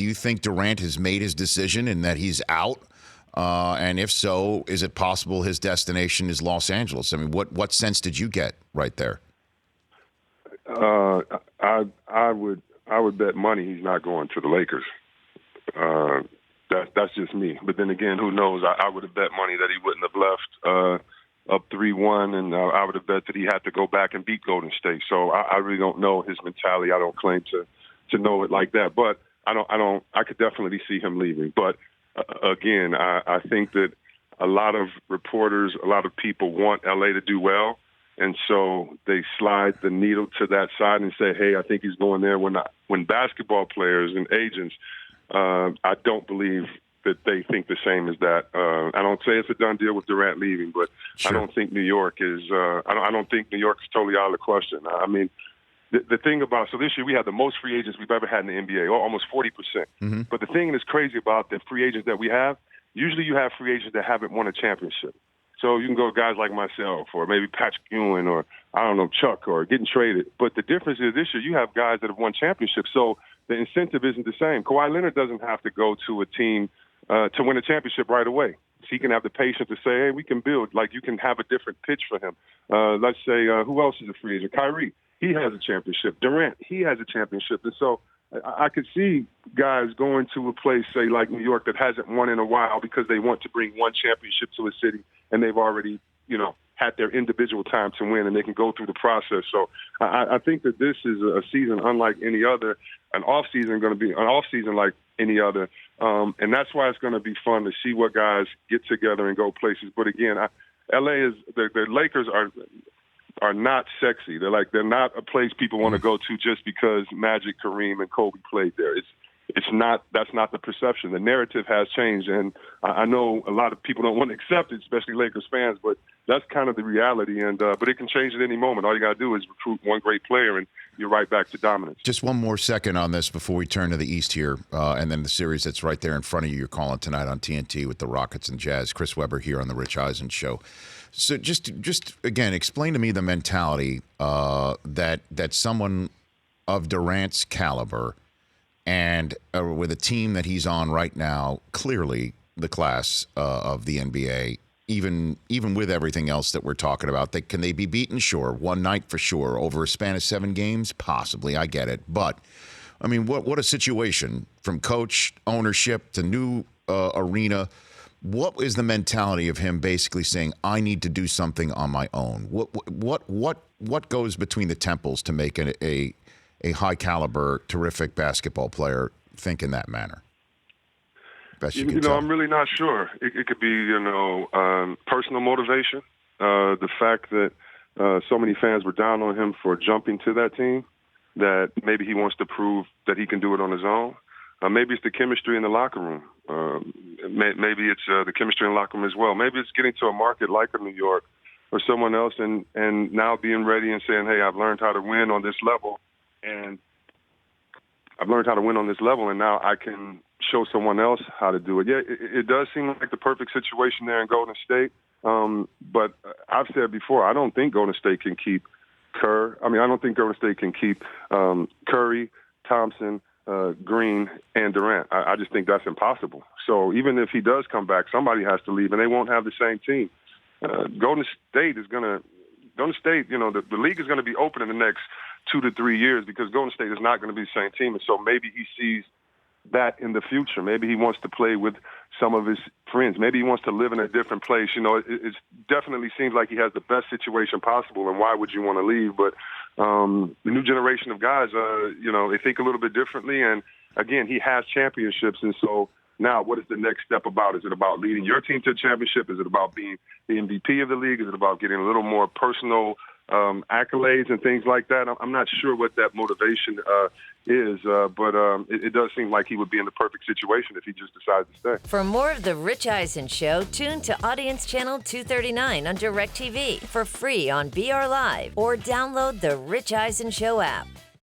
Do you think Durant has made his decision and that he's out? And if so, is it possible his destination is Los Angeles? I mean, what sense did you get right there? I would bet money he's not going to the Lakers. That's just me. But then again, who knows? I would have bet money that he wouldn't have left up 3-1, and I would have bet that he had to go back and beat Golden State. So I really don't know his mentality. I don't claim to know it like that. But I could definitely see him leaving. But again, I think that a lot of reporters, a lot of people want LA to do well. And so they slide the needle to that side and say, hey, I think he's going there. When basketball players and agents, I don't believe that they think the same as that. I don't say it's a done deal with Durant leaving, but sure. I don't think New York is. I don't think New York is totally out of the question. I mean, the thing about this year we had the most free agents we've ever had in the NBA, almost 40%. Mm-hmm. But the thing that's crazy about the free agents that we have, usually you have free agents that haven't won a championship. So you can go guys like myself or maybe Patrick Ewing or, I don't know, Chuck or getting traded. But the difference is this year you have guys that have won championships. So the incentive isn't the same. Kawhi Leonard doesn't have to go to a team to win a championship right away. So he can have the patience to say, hey, we can build. Like you can have a different pitch for him. Let's say, who else is a free agent? Kyrie, he has a championship. Durant, he has a championship. And so I could see guys going to a place, say, like New York that hasn't won in a while because they want to bring one championship to a city and they've already, had their individual time to win and they can go through the process. So I think that this is a season unlike any other, an off season going to be an off season like any other. And that's why it's going to be fun to see what guys get together and go places. But again, LA is the Lakers are not sexy. They're not a place people want to go to just because Magic, Kareem, and Kobe played there. That's not the perception. The narrative has changed, and I know a lot of people don't want to accept it, especially Lakers fans, but that's kind of the reality. And but it can change at any moment. All you got to do is recruit one great player, and you're right back to dominance. Just one more second on this before we turn to the East here, and then the series that's right there in front of you. You're calling tonight on TNT with the Rockets and Jazz. Chris Webber here on the Rich Eisen Show. So just again, explain to me the mentality that someone of Durant's caliber and with a team that he's on right now, clearly the class of the NBA, even with everything else that we're talking about, can they be beaten? Sure. One night for sure. Over a span of 7 games? Possibly. I get it. But, I mean, what a situation from coach, ownership to new arena. What is the mentality of him basically saying, I need to do something on my own? What goes between the temples to make a high caliber, terrific basketball player think in that manner? Best you can tell. I'm really not sure. It could be, personal motivation. The fact that so many fans were down on him for jumping to that team, that maybe he wants to prove that he can do it on his own. Maybe it's the chemistry in the locker room. Maybe it's the chemistry in the locker room as well. Maybe it's getting to a market like a New York or someone else and now being ready and saying, hey, I've learned how to win on this level. And now I can show someone else how to do it. Yeah, it does seem like the perfect situation there in Golden State. But I've said before, I don't think Golden State can keep Kerr. I don't think Golden State can keep Curry, Thompson, Green, and Durant. I just think that's impossible. So even if he does come back, somebody has to leave, and they won't have the same team. Golden State, the league is going to be open in the next 2 to 3 years because Golden State is not going to be the same team. And so maybe he sees that in the future. Maybe he wants to play with some of his friends. Maybe he wants to live in a different place. It definitely seems like he has the best situation possible, and why would you want to leave? But the new generation of guys, they think a little bit differently. And, again, he has championships, and so now what is the next step about? Is it about leading your team to a championship? Is it about being the MVP of the league? Is it about getting a little more personal accolades and things like that? I'm not sure what that motivation is, but it does seem like he would be in the perfect situation if he just decided to stay. For more of The Rich Eisen Show, tune to Audience Channel 239 on DirecTV for free on BR Live or download the Rich Eisen Show app.